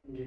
جی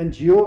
NGO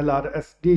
LRSD,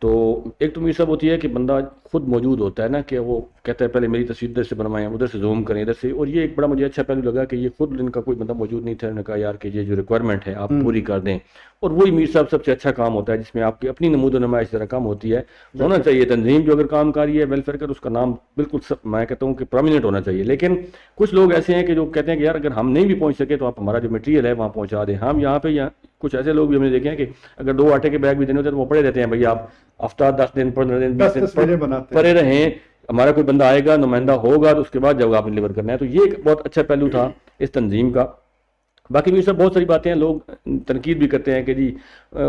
تو ایک تو میر صاحب ہوتی ہے کہ بندہ خود موجود ہوتا ہے نا، کہ وہ کہتا ہے پہلے میری تصویر ادھر سے بنوائیں، ادھر سے زوم کریں ادھر سے، اور یہ ایک بڑا مجھے اچھا پہلو لگا کہ یہ خود ان کا کوئی بندہ موجود نہیں تھا، انہوں نے کہا یار کہ یہ جو ریکوائرمنٹ ہے آپ پوری کر دیں، اور وہی میر صاحب سب سے اچھا کام ہوتا ہے جس میں آپ کی اپنی نمود و نمائش طرح کام ہوتی ہے. ہونا چاہیے تنظیم جو اگر کام کاری ہے ویلفیئر کا، اس کا نام بالکل میں کہتا ہوں کہ پرومیننٹ ہونا چاہیے. لیکن کچھ لوگ ایسے ہیں کہ جو کہتے ہیں کہ یار اگر ہم نہیں بھی پہنچ سکے تو آپ ہمارا جو مٹیریل ہے وہاں پہنچا دیں. ہم یہاں پہ کچھ ایسے لوگ بھی ہم نے دیکھے ہیں کہ اگر 2 آٹے کے بیگ بھی دینے ہوتے ہیں تو وہ پڑے رہتے ہیں، بھائی آپ ہفتہ 10 دن 15 دن 20 دن پڑے رہیں، ہمارا کوئی بندہ آئے گا نمائندہ ہوگا تو اس کے بعد جب آپ نے ڈلیور کرنا ہے. تو یہ ایک بہت اچھا پہلو تھا اس تنظیم کا. باقی بھی سب بہت ساری باتیں ہیں، لوگ تنقید بھی کرتے ہیں کہ جی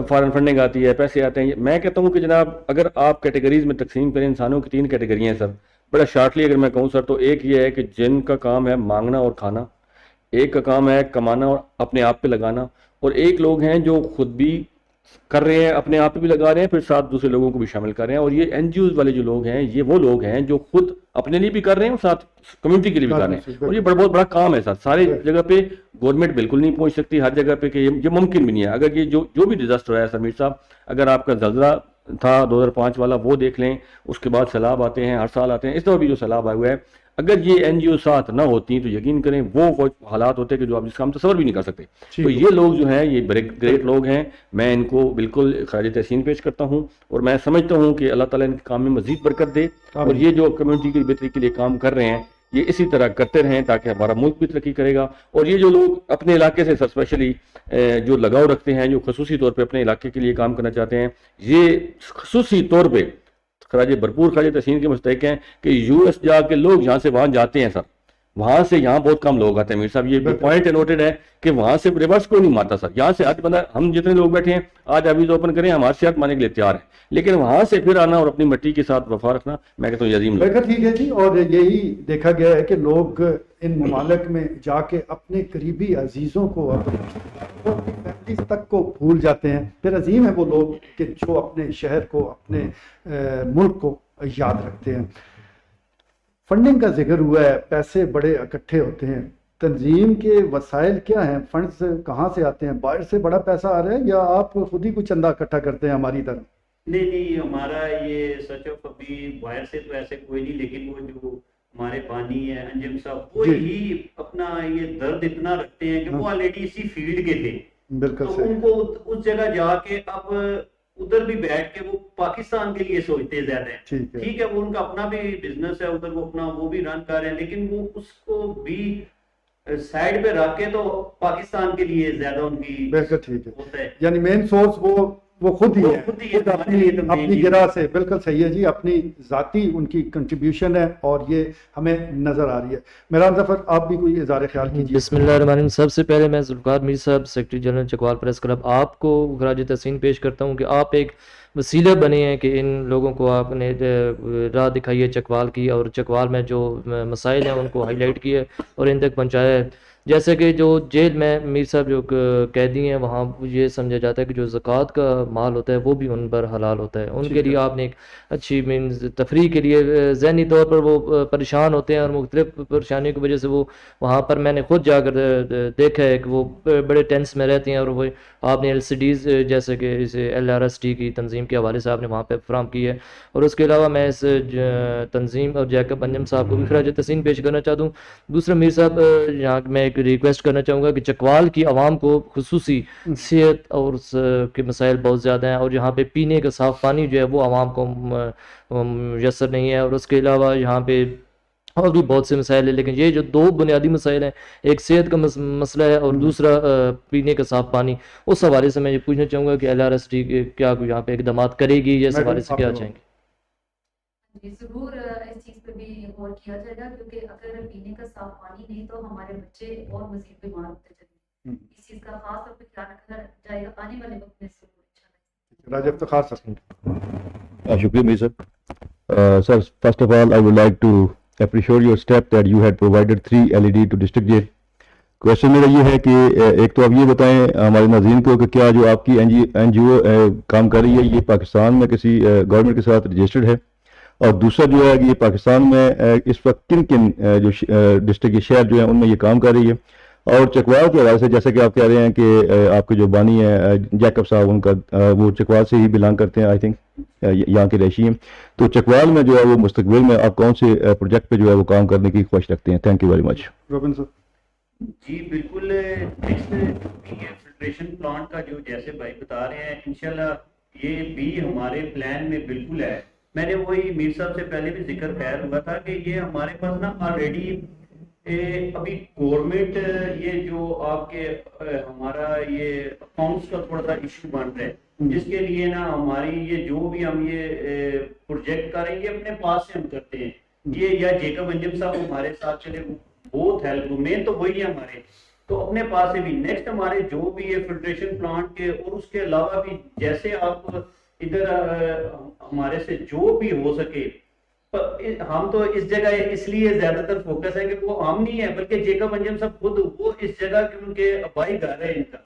فارن فنڈنگ آتی ہے، پیسے آتے ہیں. میں کہتا ہوں کہ جناب اگر آپ کیٹیگریز میں تقسیم کریں، انسانوں کی 3 کیٹیگریاں ہیں سر، بڑا شارٹلی اگر میں کہوں سر تو ایک یہ ہے کہ جن کا کام ہے مانگنا اور کھانا، ایک کا کام ہے کمانا اور اپنے آپ پہ لگانا، اور ایک لوگ ہیں جو خود بھی کر رہے ہیں، اپنے آپ پہ بھی لگا رہے ہیں، پھر ساتھ دوسرے لوگوں کو بھی شامل کر رہے ہیں. اور یہ این جی اوز والے جو لوگ ہیں یہ وہ لوگ ہیں جو خود اپنے لیے بھی کر رہے ہیں اور ساتھ کمیونٹی کے لیے بھی کر رہے ہیں. اور یہ بہت بڑا کام ہے سر. سارے جگہ پہ گورنمنٹ بالکل نہیں پہنچ سکتی ہر جگہ پہ، کہ یہ ممکن بھی نہیں ہے. اگر یہ جو بھی ڈیزاسٹر ہے سر میر صاحب، اگر آپ کا زلزلہ تھا 2005 والا وہ دیکھ لیں، اس کے بعد سیلاب آتے ہیں، ہر سال آتے ہیں، اس طرح بھی جو سیلاب آئے ہوئے ہے، اگر یہ این جی او ساتھ نہ ہوتی تو یقین کریں وہ حالات ہوتے کہ جو آپ جس کا ہم تصور بھی نہیں کر سکتے. تو یہ لوگ جو ہیں یہ بڑے گریٹ لوگ ہیں، میں ان کو بالکل خراج تحسین پیش کرتا ہوں، اور میں سمجھتا ہوں کہ اللہ تعالیٰ ان کے کام میں مزید برکت دے، اور یہ جو کمیونٹی کی بہتری کے لیے کام کر رہے ہیں یہ اسی طرح کرتے رہیں تاکہ ہمارا ملک بھی ترقی کرے گا. اور یہ جو لوگ اپنے علاقے سے اسپیشلی جو لگاؤ رکھتے ہیں، جو خصوصی طور پہ اپنے علاقے کے لیے کام کرنا چاہتے ہیں، یہ خصوصی طور پہ بھرپور خراج تحسین کے مستحق ہیں کہ یو ایس جا کے لوگ یہاں سے وہاں جاتے ہیں سر، وہاں سے یہاں بہت کم لوگ آتے ہیں. میر صاحب یہ پوائنٹ نوٹڈ ہے کہ وہاں سے ریورس کوئی نہیں مارتا سر. یہاں سے آج بندہ، ہم جتنے لوگ بیٹھے ہیں آج آویز اوپن کریں ہمارے ساتھ ماننے کے لیے تیار ہیں، لیکن وہاں سے پھر آنا اور اپنی مٹی کے ساتھ وفا رکھنا میں کہتا ہوں عظیم لوگ. ٹھیک ہے جی. اور یہی دیکھا گیا ہے کہ لوگ ان ممالک میں جا کے اپنے قریبی عزیزوں کو فیملیز تک کو بھول جاتے ہیں. پھر عظیم ہے وہ لوگ کہ جو اپنے شہر کو، اپنے ملک کو یاد رکھتے ہیں. فنڈنگ کا ذکر ہوا ہے، پیسے بڑے اکٹھے ہوتے ہیں، تنظیم کے وسائل کیا ہیں؟ فنڈز کہاں سے آتے ہیں؟ باہر سے بڑا پیسہ آ رہا ہے یا آپ خود ہی کچھ چندہ اکٹھا کرتے ہیں ہماری طرح؟ نہیں ہمارا یہ سچ آف ابھی باہر سے تو ایسے کوئی نہیں، لیکن وہ جو ہمارے بانی ہے انجم صاحب وہ ہی اپنا یہ درد اتنا رکھتے ہیں کہ وہ آلریڈی اسی فیلڈ کے تھے. بالکل تو ان کو اس جگہ جا کے اب ادھر بھی بیٹھ کے وہ پاکستان کے لیے سوچتے زیادہ ہیں. ٹھیک ہے وہ ان کا اپنا بھی بزنس ہے ادھر، وہ اپنا وہ بھی رن کر رہے ہیں، لیکن وہ اس کو بھی سائڈ پہ رکھ کے تو پاکستان کے لیے زیادہ ان کی ہوتا ہے. یعنی مین سورس وہ خود ہی ہے اپنی گرہ سے. بالکل صحیح ہے جی، اپنی ذاتی ان کی کنٹریبیوشن ہے اور یہ ہمیں نظر آ رہی ہے. میران ظفر آپ بھی کوئی اظہار خیال کیجیے. بسم اللہ الرحمن الرحیم. سب سے پہلے میں ذوالفقار میر صاحب secretary general Chakwal press club آپ کو خراج تحسین پیش کرتا ہوں کہ آپ ایک وسیلہ بنے ہیں کہ ان لوگوں کو آپ نے راہ دکھائی ہے چکوال کی، اور چکوال میں جو مسائل ہیں ان کو ہائی لائٹ کیا اور ان تک پہنچایا ہے. جیسے کہ جو جیل میں میر صاحب جو قیدی ہیں وہاں یہ سمجھا جاتا ہے کہ جو زکوٰۃ کا مال ہوتا ہے وہ بھی ان پر حلال ہوتا ہے. ان کے لیے آپ نے ایک اچھی مینز تفریح کے لیے ذہنی طور پر وہ پریشان ہوتے ہیں اور مختلف پریشانیوں کی وجہ سے وہ وہاں پر میں نے خود جا کر دیکھا ہے کہ وہ بڑے ٹینس میں رہتے ہیں. اور وہ آپ نے ایل سی ڈیز جیسے کہ اسے ایل آر ایس ٹی کی تنظیم کے حوالے سے آپ نے وہاں پہ فراہم کی ہے. اور اس کے علاوہ میں اس تنظیم اور جیکب انجم صاحب کو بھی خراج تحسین پیش کرنا چاہتا ہوں. دوسرا میر صاحب یہاں میں ایک ریکویسٹ کرنا چاہوں گا کہ چکوال کی عوام کو خصوصی صحت اور کے مسائل بہت زیادہ ہیں، اور یہاں پہ پینے کا صاف پانی جو ہے وہ عوام کو میسر نہیں ہے. اور اس کے علاوہ یہاں پہ اور بھی بہت سے مسائل ہیں، لیکن یہ جو 2 بنیادی مسائل ہیں، ایک صحت کا مسئلہ ہے اور دوسرا پینے کا صاف پانی. اس حوالے سے میں یہ پوچھنا چاہوں گا کہ ایل آر ایس ٹی کیا یہاں پہ اقدامات کرے گی، اس حوالے سے کیا چاہیں گے؟ جی ضرور اس چیز پہ بھی غور کیا جائے گا، کیونکہ اگر پینے کا صاف پانی نہیں تو ہمارے بچے اور مزید بیمار ہوتے چلیں گے. اس چیز کا خاص طور پہ خیال رکھا جائے گا آنے والے وقت میں. راج افتخار صاحب. شکریہ میر صاحب. Sir first of all I would like to appreciate your step that you had provided 3 LED to district jail. Question میرا یہ ہے کہ ایک تو آپ یہ بتائیں ہمارے ناظرین کو کہ کیا جو آپ کی این جی او کام کر رہی ہے یہ پاکستان میں کسی گورنمنٹ کے ساتھ رجسٹرڈ ہے، اور دوسرا جو ہے کہ یہ پاکستان میں اس وقت کن جو ڈسٹرکٹ کے شہر جو ہیں ان میں یہ کام کر رہی ہے. اور چکوال کے حوالے سے جیسے کہ آپ کہہ رہے ہیں کہ آپ کے جو بانی ہیں جیکب صاحب ان کا وہ چکوال سے ہی بلانگ کرتے ہیں آئی تھنک یہاں کے رہائشی ہیں, تو چکوال میں جو ہے وہ مستقبل میں آپ کون سے پروجیکٹ پہ جو ہے وہ کام کرنے کی خواہش رکھتے ہیں؟ Thank you very much. Robin صاحب. جی بالکل, فلٹریشن پلانٹ کا جو جیسے بھائی بتا رہے ہیں انشاءاللہ یہ بھی ہمارے پلان میں بالکل ہے. میں نے وہی میر صاحب سے پہلے بھی ذکر خیر ہوا تھا کہ یہ ہمارے پاس نا آلریڈی ابھی گورنمنٹ یہ جو آپ کے ہمارا یہ اکاؤنٹس کا تھوڑا سا ایشو بن رہا ہے, جس کے لیے نا ہماری یہ جو بھی ہم یہ پروجیکٹ کر رہے ہیں یہ اپنے پاس سے ہم کرتے ہیں. یہ یا جیکب انجم صاحب ہمارے ساتھ چلے, بہت ہیلپ, مین تو وہی ہے ہمارے, تو اپنے پاس سے بھی. نیکسٹ ہمارے جو بھی یہ فلٹریشن پلانٹ کے اور اس کے علاوہ بھی جیسے آپ ادھر ہمارے سے جو بھی ہو سکے, ہم تو اس جگہ اس لیے زیادہ تر فوکس ہے کہ وہ ہم نہیں ہے بلکہ جیکب انجم صاحب خود وہ اس جگہ کے ان کے ابائی گھر ہے ان کا,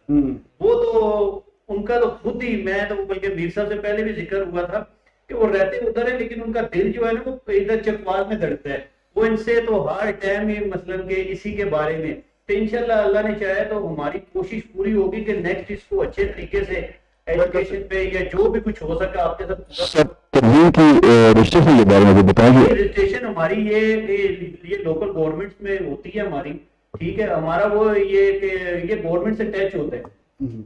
وہ تو ان کا تو خود ہی, میں تو بلکہ میر صاحب سے پہلے بھی ذکر ہوا تھا کہ وہ رہتے ادھر ہے لیکن ان کا دل جو ہے نا وہ ادھر چکوال میں دھڑکتا ہے. وہ ان سے تو ہر ٹائم ہی مثلاً کہ اسی کے بارے میں, تو انشاءاللہ اللہ نے چاہے تو ہماری کوشش پوری ہوگی کہ نیکسٹ اس کو اچھے طریقے سے ایجوکیشن پہ یا جو بھی کچھ ہو سکا آپ کے ساتھ تنظیم کی رجسٹریشن کے بارے میں بتائیں گے. رجسٹریشن ہماری یہ لوکل گورنمنٹ میں ہوتی ہے ہماری, ٹھیک ہے. ہمارا وہ یہ کہ یہ گورنمنٹ سے ٹچ ہوتا ہے,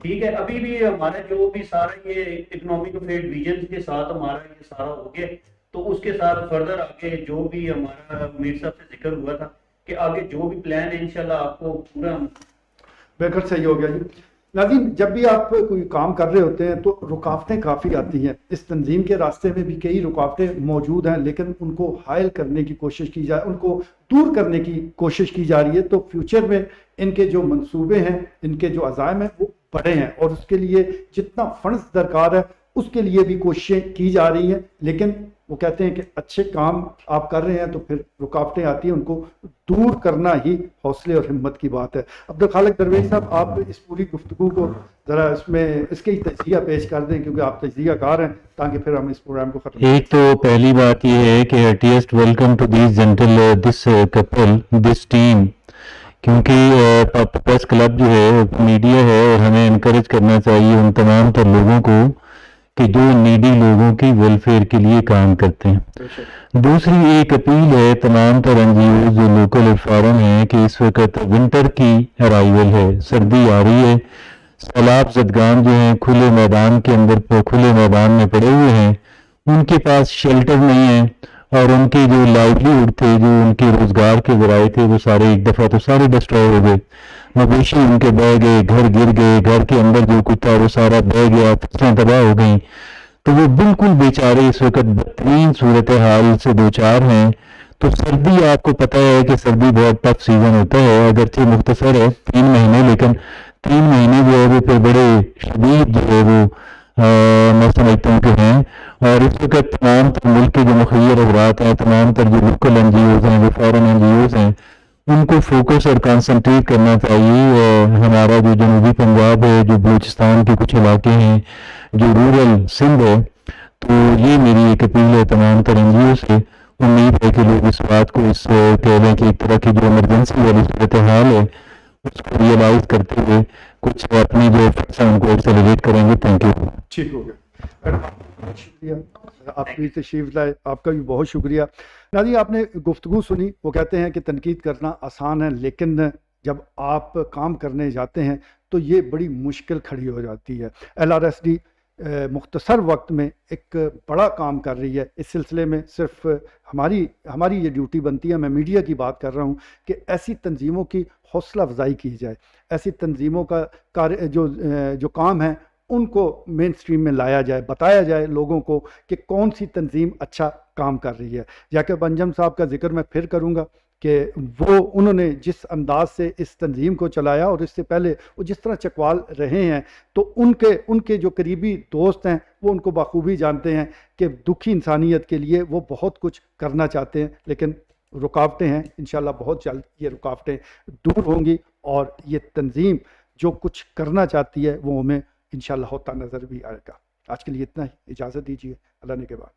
ٹھیک ہے. ابھی بھی ہمارا جو بھی سارا یہ اکنامک افیئر ڈویژن کے ساتھ ہمارا یہ سارا ہو گیا, تو اس کے ساتھ فردر آگے جو بھی ہمارا میر صاحب سے ذکر ہوا تھا کہ آگے جو بھی پلان ہے انشاءاللہ آپ کو پورا. بالکل صحیح ہو گیا جی. ناظرین, جب بھی آپ کوئی کام کر رہے ہوتے ہیں تو رکاوٹیں کافی آتی ہیں. اس تنظیم کے راستے میں بھی کئی رکاوٹیں موجود ہیں, لیکن ان کو حائل کرنے کی کوشش کی جائے, ان کو دور کرنے کی کوشش کی جا رہی ہے. تو فیوچر میں ان کے جو منصوبے ہیں, ان کے جو عزائم ہیں وہ بڑے ہیں, اور اس کے لیے جتنا فنڈز درکار ہے اس کے لیے بھی کوششیں کی جا رہی ہیں. لیکن وہ کہتے ہیں کہ اچھے کام آپ کر رہے ہیں تو پھر رکاوٹیں آتی ہیں, ان کو دور کرنا ہی حوصلے اور ہمت کی بات ہے. عبدالخالق درویش صاحب, آپ اس پوری گفتگو کو ذرا اس کے ہی تجزیہ پیش کر دیں, کیونکہ آپ تجزیہ کار ہیں, تاکہ پھر ہم اس پروگرام کو ختم. ایک تو پہلی بات یہ ہے کہ heartiest welcome to this couple, this team, کیونکہ پریس کلب جو ہے میڈیا ہے اور ہمیں انکریج کرنا چاہیے ان تمام تر لوگوں کو کہ جو نیڈی لوگوں کی ویلفیئر کے لیے کام کرتے ہیں. دوسری ایک اپیل ہے تمام تر این جی اوز جو لوکل فارم ہیں کہ اس وقت ونٹر کی ارائیول ہے, سردی آ رہی ہے, سیلاب زدگان جو ہیں کھلے میدان کے اندر کھلے میدان میں پڑے ہوئے ہیں, ان کے پاس شیلٹر نہیں ہے, اور ان کے جو لائیولیہڈ تھے, جو ان کے روزگار کے ذرائع تھے, وہ سارے ایک دفعہ تو سارے ڈسٹروائے ہو گئے. مویشی ان کے بہ گئے, گھر گر گئے, گھر کے اندر جو کچھ تھا وہ سارا بہ گیا, فصلیں تباہ ہو گئیں. تو وہ بالکل بیچارے اس وقت بدترین صورتحال سے دوچار ہیں. تو سردی, آپ کو پتہ ہے کہ سردی بہت ٹف سیزن ہوتا ہے, اگرچہ مختصر ہے 3 مہینے, لیکن 3 مہینے جو ہے وہ پھر بڑے شدید جو ہے وہ میں سمجھتا ہوں کہ ہیں. اور اس وقت تمام تر ملک کے جو مخیر حضرات ہیں, تمام تر جو لوکل این جی اوز ہیں, جو فارن این جی اوز ہیں, ان کو فوکس اور کانسنٹریٹ کرنا چاہیے. ہمارا جو جنوبی پنجاب ہے, جو بلوچستان کے کچھ علاقے ہیں, جو رورل سندھ ہے, تو یہ میری ایک اپیل ہے تمام تر این جی او سے. امید ہے کہ لوگ اس بات کو اس کہہ لیں کہ ایک طرح کی جو ایمرجنسی والی صورتحال ہے اس کو ریئلائز کرتے ہوئے کچھ اپنی جو ایفرٹس ہیں ان کو ایکسیلریٹ کریں گے. Thank you. ٹھیک ہو گیا, بہت شکریہ آپ کی تشریف لائے, آپ کا بھی بہت شکریہ. ناظرین, آپ نے گفتگو سنی. وہ کہتے ہیں کہ تنقید کرنا آسان ہے, لیکن جب آپ کام کرنے جاتے ہیں تو یہ بڑی مشکل کھڑی ہو جاتی ہے. ایل آر ایس ڈی مختصر وقت میں ایک بڑا کام کر رہی ہے. اس سلسلے میں صرف ہماری یہ ڈیوٹی بنتی ہے, میں میڈیا کی بات کر رہا ہوں, کہ ایسی تنظیموں کی حوصلہ افزائی کی جائے, ایسی تنظیموں کا جو کام ہے ان کو مین سٹریم میں لایا جائے, بتایا جائے لوگوں کو کہ کون سی تنظیم اچھا کام کر رہی ہے. جیکب انجم صاحب کا ذکر میں پھر کروں گا کہ انہوں نے جس انداز سے اس تنظیم کو چلایا, اور اس سے پہلے وہ جس طرح چکوال رہے ہیں, تو ان کے جو قریبی دوست ہیں وہ ان کو بخوبی جانتے ہیں کہ دکھی انسانیت کے لیے وہ بہت کچھ کرنا چاہتے ہیں, لیکن رکاوٹیں ہیں. انشاءاللہ بہت جلد یہ رکاوٹیں دور ہوں گی, اور یہ تنظیم جو کچھ کرنا چاہتی ہے وہ ہمیں انشاءاللہ ہوتا نظر بھی آئے گا. آج کے لیے اتنا ہی, اجازت دیجیے, اللہ نے کے بعد.